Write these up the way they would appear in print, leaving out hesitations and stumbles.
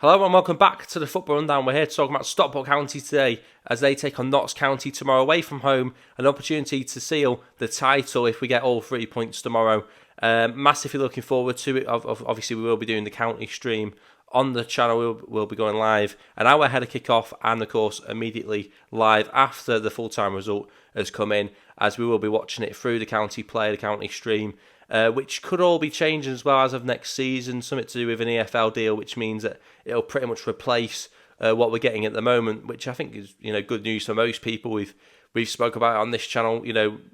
Hello and welcome back to the Football Rundown. We're here to talk about Stockport County today as they take on Notts County tomorrow away from home. An opportunity to seal the title if we get all 3 points tomorrow. Massively looking forward to it. Obviously, we will be doing the county stream on the channel. We'll be going live an hour ahead of kick-off and, of course, immediately live after the full-time result has come in, as we will be watching it through the county play, the county stream. Which could all be changing as well as of next season. Something to do with an EFL deal, which means that it'll pretty much replace what we're getting at the moment, which I think is good news for most people. We've spoke about it on this channel.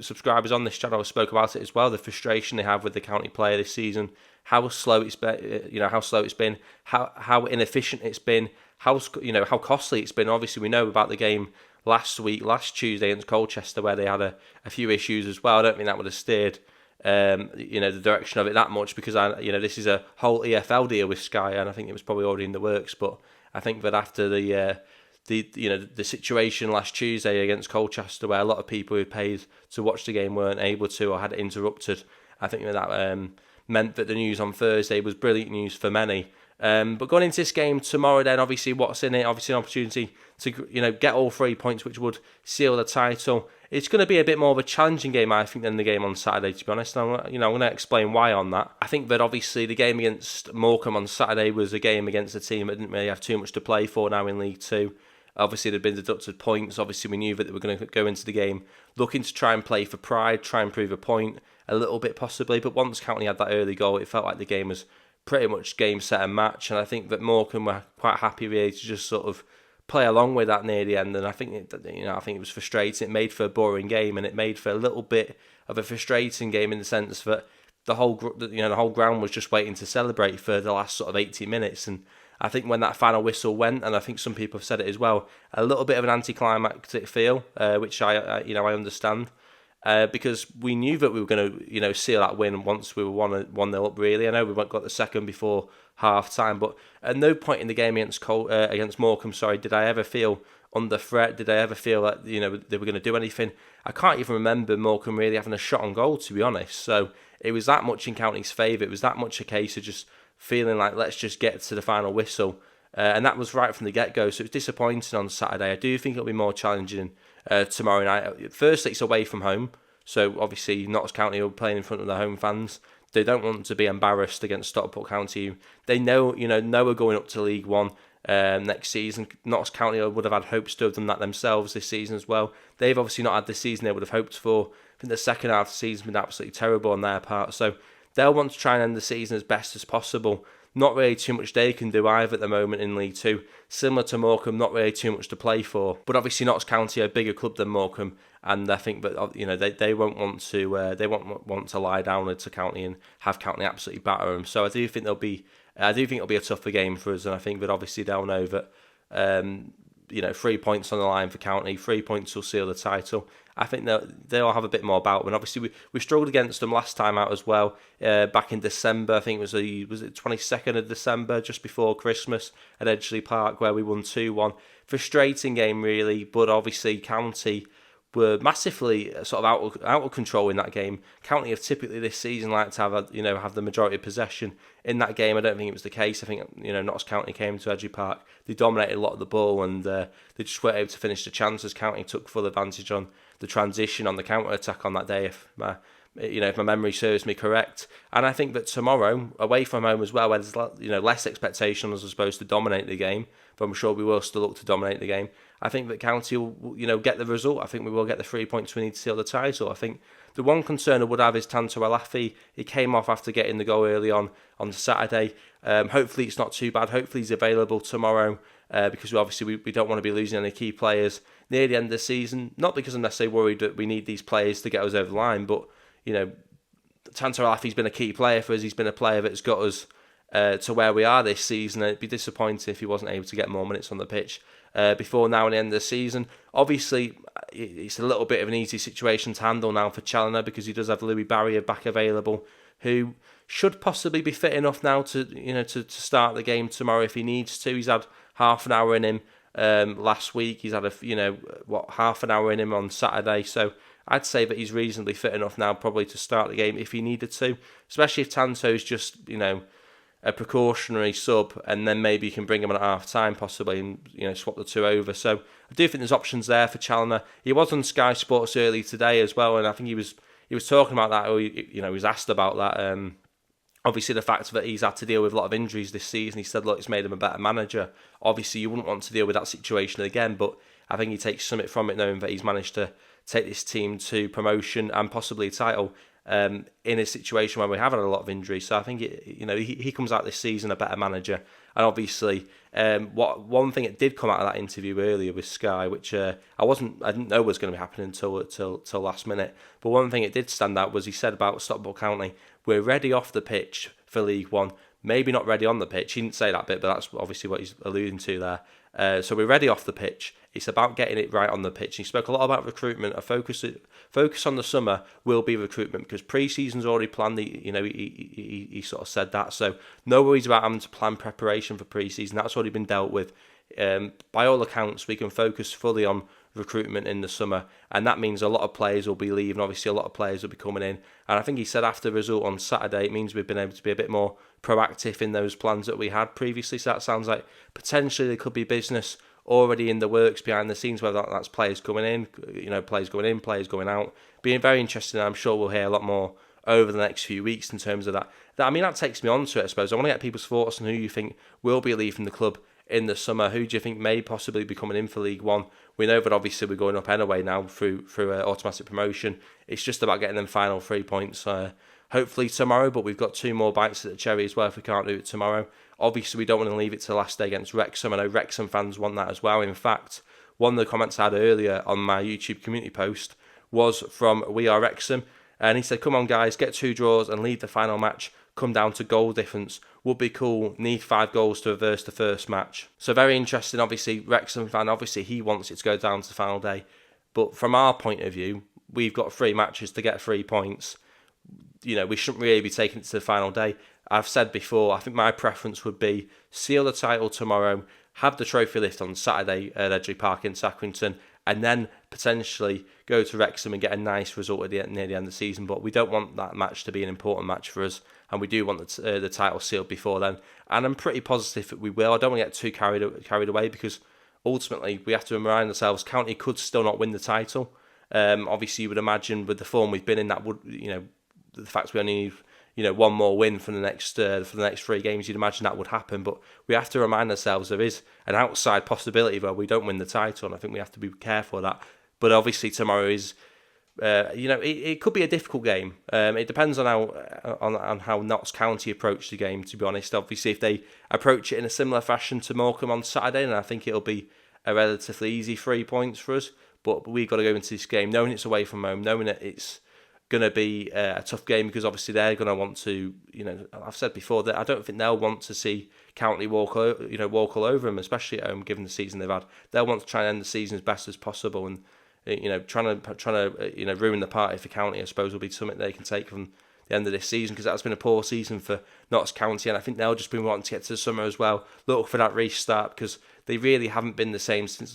Subscribers on this channel have spoke about it as well. The frustration they have with the county player this season, how slow it's been, how inefficient it's been, how costly it's been. Obviously, we know about the game last Tuesday against Colchester, where they had a few issues as well. I don't think that would have steered the direction of it that much, because this is a whole EFL deal with Sky, and I think it was probably already in the works. But I think that after the situation last Tuesday against Colchester, where a lot of people who paid to watch the game weren't able to or had it interrupted, I think that meant that the news on Thursday was brilliant news for many. But going into this game tomorrow, then obviously what's in it? Obviously an opportunity to get all 3 points, which would seal the title. It's going to be a bit more of a challenging game, I think, than the game on Saturday, to be honest. I'm going to explain why on that. I think that obviously the game against Morecambe on Saturday was a game against a team that didn't really have too much to play for now in League Two. Obviously, there'd been deducted points. Obviously, we knew that they were going to go into the game looking to try and play for pride, try and prove a point a little bit possibly. But once County had that early goal, it felt like the game was pretty much game, set and match. And I think that Morecambe were quite happy really to just sort of play along with that near the end, and I think it was frustrating. It made for a boring game, and it made for a little bit of a frustrating game in the sense that the whole ground was just waiting to celebrate for the last sort of 80 minutes. And I think when that final whistle went, and I think some people have said it as well, a little bit of an anticlimactic feel, which I understand. Because we knew that we were going to, seal that win once we were 1-0 up, really. I know we got the second before half-time, but at no point in the game against Morecambe, did I ever feel under threat? Did I ever feel that, they were going to do anything? I can't even remember Morecambe really having a shot on goal, to be honest. So it was that much in County's favour. It was that much a case of just feeling like, let's just get to the final whistle. And that was right from the get-go, so it's disappointing on Saturday. I do think it'll be more challenging tomorrow night. Firstly, it's away from home, so obviously Notts County are playing in front of their home fans. They don't want to be embarrassed against Stockport County. They know we're going up to League One next season. Notts County would have had hopes to have done that themselves this season as well. They've obviously not had the season they would have hoped for. I think the second half of the season's been absolutely terrible on their part, so they'll want to try and end the season as best as possible. Not really too much they can do either at the moment in League Two. Similar to Morecambe, not really too much to play for. But obviously Notts County are a bigger club than Morecambe, and I think that they won't want to lie down to County and have County absolutely batter them. So I do think it'll be a tougher game for us, and I think that obviously they'll know that 3 points on the line for County, 3 points will seal the title. I think they'll have a bit more about them. And obviously, we struggled against them last time out as well, back in December. I think it was it 22nd of December, just before Christmas, at Edgeley Park, where we won 2-1. Frustrating game, really, but obviously County were massively sort of out of control in that game. County have typically this season liked to have the majority of possession in that game. I don't think it was the case. I think Notts County came to Edgeley Park, they dominated a lot of the ball, and they just weren't able to finish the chances. County took full advantage on the transition, on the counter attack on that day, if my memory serves me correct. And I think that tomorrow, away from home as well, where there's less expectation on us as opposed to dominate the game, but I'm sure we will still look to dominate the game. I think that County will get the result. I think we will get the 3 points we need to seal the title. I think the one concern I would have is Tanto Alafi. He came off after getting the goal early on Saturday. Hopefully it's not too bad. Hopefully he's available tomorrow, because we don't want to be losing any key players near the end of the season. Not because I'm necessarily worried that we need these players to get us over the line, but Tanto Alafi's been a key player for us. He's been a player that's got us to where we are this season. It'd be disappointing if he wasn't able to get more minutes on the pitch before now and the end of the season. Obviously, it's a little bit of an easy situation to handle now for Challoner, because he does have Louis Barrier back available, who should possibly be fit enough now to start the game tomorrow if he needs to. He's had half an hour in him last week. He's had half an hour in him on Saturday. So I'd say that he's reasonably fit enough now probably to start the game if he needed to, especially if Tanto's just a precautionary sub, and then maybe you can bring him on at half time possibly, and swap the two over. So I do think there's options there for Challinor. He was on Sky Sports early today as well, and I think he was talking about that, or he was asked about that. Obviously, the fact that he's had to deal with a lot of injuries this season, he said, look, it's made him a better manager. Obviously, you wouldn't want to deal with that situation again, but I think he takes something from it, knowing that he's managed to take this team to promotion and possibly a title in a situation where we have had a lot of injuries. So I think he comes out this season a better manager. And obviously, one thing that did come out of that interview earlier with Sky, which I didn't know was going to be happening until last minute. But one thing that did stand out was he said about Stockport County, we're ready off the pitch for League One. Maybe not ready on the pitch. He didn't say that bit, but that's obviously what he's alluding to there. So we're ready off the pitch. It's about getting it right on the pitch. He spoke a lot about recruitment. A focus on the summer will be recruitment, because pre-season's already planned. He sort of said that. So no worries about having to plan preparation for pre-season. That's already been dealt with. By all accounts, we can focus fully on recruitment in the summer, and that means a lot of players will be leaving. Obviously, a lot of players will be coming in, and I think he said after the result on Saturday, it means we've been able to be a bit more proactive in those plans that we had previously. So that sounds like potentially there could be business already in the works behind the scenes, whether that's players coming in, players going in, players going out. Being very interesting, and I'm sure we'll hear a lot more over the next few weeks in terms of that. That takes me on to it, I suppose. I want to get people's thoughts on who you think will be leaving the club in the summer. Who do you think may possibly be coming in for League One? We know that obviously we're going up anyway now through automatic promotion. It's just about getting them final 3 points hopefully tomorrow, but we've got 2 more bites at the cherry as well if we can't do it tomorrow. Obviously, we don't want to leave it to the last day against Wrexham. I know Wrexham fans want that as well. In fact, one of the comments I had earlier on my YouTube community post was from We Are Wrexham, and he said, come on guys, get 2 draws and lead the final match. Come down to goal difference. Would be cool. Need 5 goals to reverse the first match. So very interesting. Obviously, Wrexham fan, obviously he wants it to go down to the final day. But from our point of view, we've got 3 matches to get 3 points. We shouldn't really be taking it to the final day. I've said before, I think my preference would be seal the title tomorrow, have the trophy lift on Saturday at Edgeley Park in Sackrington, and then potentially go to Wrexham and get a nice result near the end of the season. But we don't want that match to be an important match for us, and we do want the title sealed before then. And I'm pretty positive that we will. I don't want to get too carried away, because ultimately we have to remind ourselves County could still not win the title. Obviously, you would imagine with the form we've been in, that would the fact we only need 1 more win for the next 3 games, you'd imagine that would happen. But we have to remind ourselves there is an outside possibility where we don't win the title, and I think we have to be careful of that. But obviously tomorrow is, it could be a difficult game. It depends on how Notts County approach the game, to be honest. Obviously, if they approach it in a similar fashion to Morecambe on Saturday, then I think it'll be a relatively easy 3 points for us. But we've got to go into this game knowing it's away from home, knowing that it's going to be a tough game, because obviously they're going to want to, I've said before that I don't think they'll want to see County walk all over them, especially at home, given the season they've had. They'll want to try and end the season as best as possible, and trying to ruin the party for County, I suppose, will be something they can take from the end of this season, because that's been a poor season for Notts County, and I think they'll just be wanting to get to the summer as well, look for that restart, because they really haven't been the same since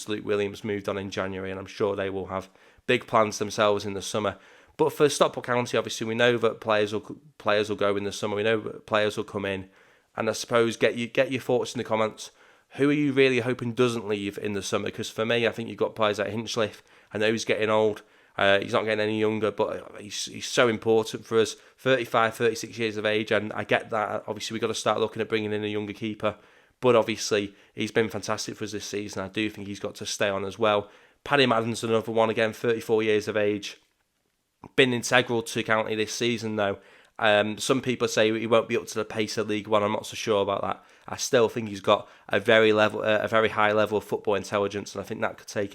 Luke Williams moved on in January, and I'm sure they will have big plans themselves in the summer. But for Stockport County, obviously, we know that players will go in the summer. We know that players will come in, and I suppose get your thoughts in the comments. Who are you really hoping doesn't leave in the summer? Because for me, I think you've got players like Hinchliffe. I know he's getting old. He's not getting any younger, but he's so important for us. 35, 36 years of age, and I get that. Obviously, we've got to start looking at bringing in a younger keeper. But obviously, he's been fantastic for us this season. I do think he's got to stay on as well. Paddy Madden's another one, again, 34 years of age. Been integral to County this season, though. Some people say he won't be up to the pace of League One. I'm not so sure about that. I still think he's got a very high level of football intelligence, and I think that could take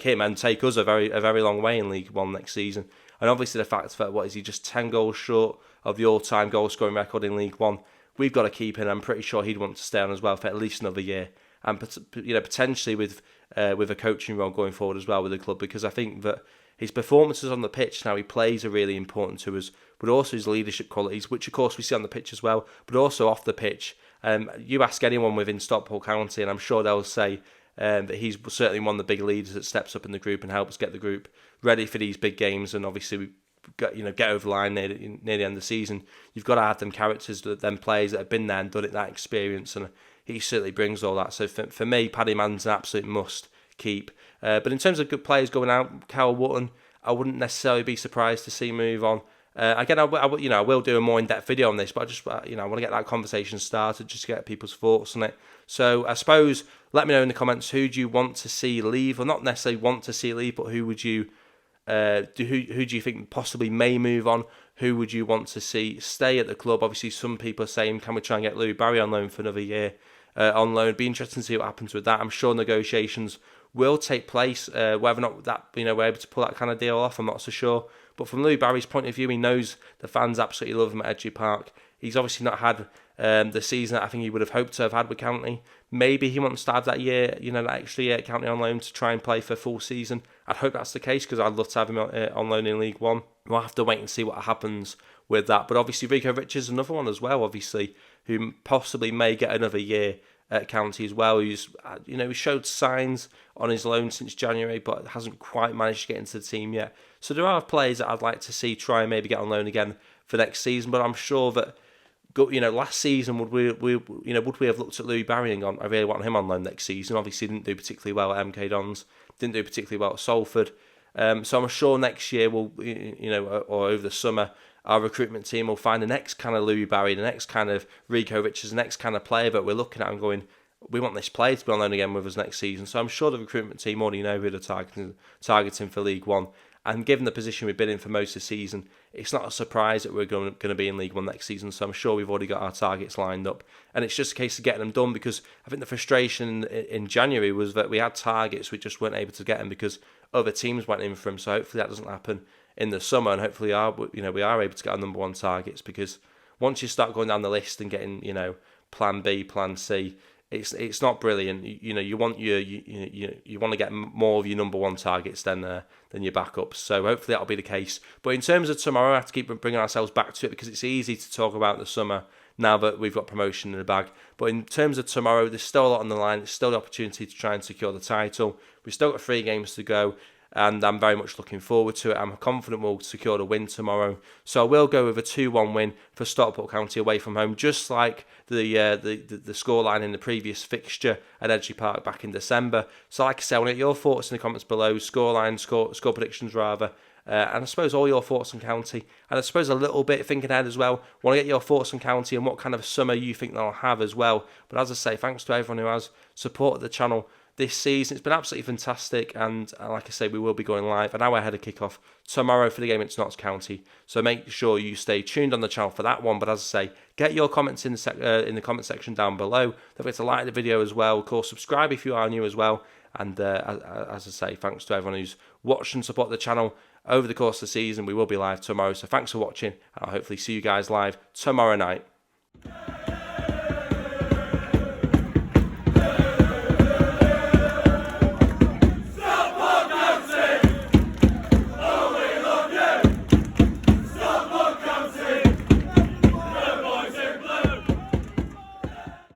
him and take us a very long way in League One next season. And obviously the fact that he just 10 goals short of the all-time goal scoring record in League One. We've got to keep him. I'm pretty sure he'd want to stay on as well for at least another year, and potentially with a coaching role going forward as well with the club, because I think that his performances on the pitch, now he plays, are really important to us, but also his leadership qualities, which of course we see on the pitch as well, but also off the pitch. You ask anyone within Stockport County, and I'm sure they'll say that he's certainly one of the big leaders that steps up in the group and helps get the group ready for these big games. And obviously get over the line near the end of the season, you've got to have them characters, them players that have been there and done it, that experience, and he certainly brings all that. So for me, Paddy Mann's an absolute must keep. But in terms of good players going out, Carl Wotton, I wouldn't necessarily be surprised to see move on. Again, I will do a more in-depth video on this, but I just I want to get that conversation started, just to get people's thoughts on it. So I suppose let me know in the comments, who do you want to see leave, or not necessarily want to see leave, but who would you who do you think possibly may move on? Who would you want to see stay at the club? Obviously, some people are saying, can we try and get Louis Barry on loan for another year? On loan, it'd be interesting to see what happens with that. I'm sure negotiations will take place. Whether or not that we're able to pull that kind of deal off, I'm not so sure. But from Louis Barry's point of view, he knows the fans absolutely love him at Edgeley Park. He's obviously not had the season that I think he would have hoped to have had with County. Maybe he wants to have that year, that extra year at County on loan to try and play for a full season. I'd hope that's the case, because I'd love to have him on loan in League One. We'll have to wait and see what happens with that. But obviously Rico Richards is another one as well, obviously, who possibly may get another year at County as well. Who's he showed signs on his loan since January, but hasn't quite managed to get into the team yet. So there are players that I'd like to see try and maybe get on loan again for next season. But I'm sure that last season would we have looked at Louis Barry and gone, I really want him on loan next season? Obviously, didn't do particularly well at MK Dons, didn't do particularly well at Salford. So I'm sure next year or over the summer, our recruitment team will find the next kind of Louis Barry, the next kind of Rico Richards, the next kind of player that we're looking at and going, we want this player to be on loan again with us next season. So I'm sure the recruitment team already know who they're targeting for League One. And given the position we've been in for most of the season, it's not a surprise that we're going to be in League One next season. So I'm sure we've already got our targets lined up. And it's just a case of getting them done, because I think the frustration in January was that we had targets, we just weren't able to get them because other teams went in for them. So hopefully that doesn't happen in the summer, and hopefully we are able to get our number one targets, because once you start going down the list and getting plan B, plan C, it's not brilliant. You want you want to get more of your number one targets than your backups. So hopefully that'll be the case. But in terms of tomorrow, I have to keep bringing ourselves back to it, because it's easy to talk about the summer now that we've got promotion in the bag. But in terms of tomorrow, there's still a lot on the line. There's still the opportunity to try and secure the title. We've still got 3 games to go, and I'm very much looking forward to it. I'm confident we'll secure the win tomorrow. So I will go with a 2-1 win for Stockport County away from home, just like the scoreline in the previous fixture at Edgeley Park back in December. So like I said, I want to get your thoughts in the comments below, scoreline, score predictions rather, and I suppose all your thoughts on County, and I suppose a little bit thinking ahead as well. Want to get your thoughts on County and what kind of summer you think they'll have as well. But as I say, thanks to everyone who has supported the channel this season. It's been absolutely fantastic, and like I say, we will be going live an hour ahead of kickoff tomorrow for the game against Notts County. So make sure you stay tuned on the channel for that one. But as I say, get your comments in the comment section down below. Don't forget to like the video as well. Of course, subscribe if you are new as well. And as I say, thanks to everyone who's watched and supported the channel over the course of the season. We will be live tomorrow. So thanks for watching, and I'll hopefully see you guys live tomorrow night.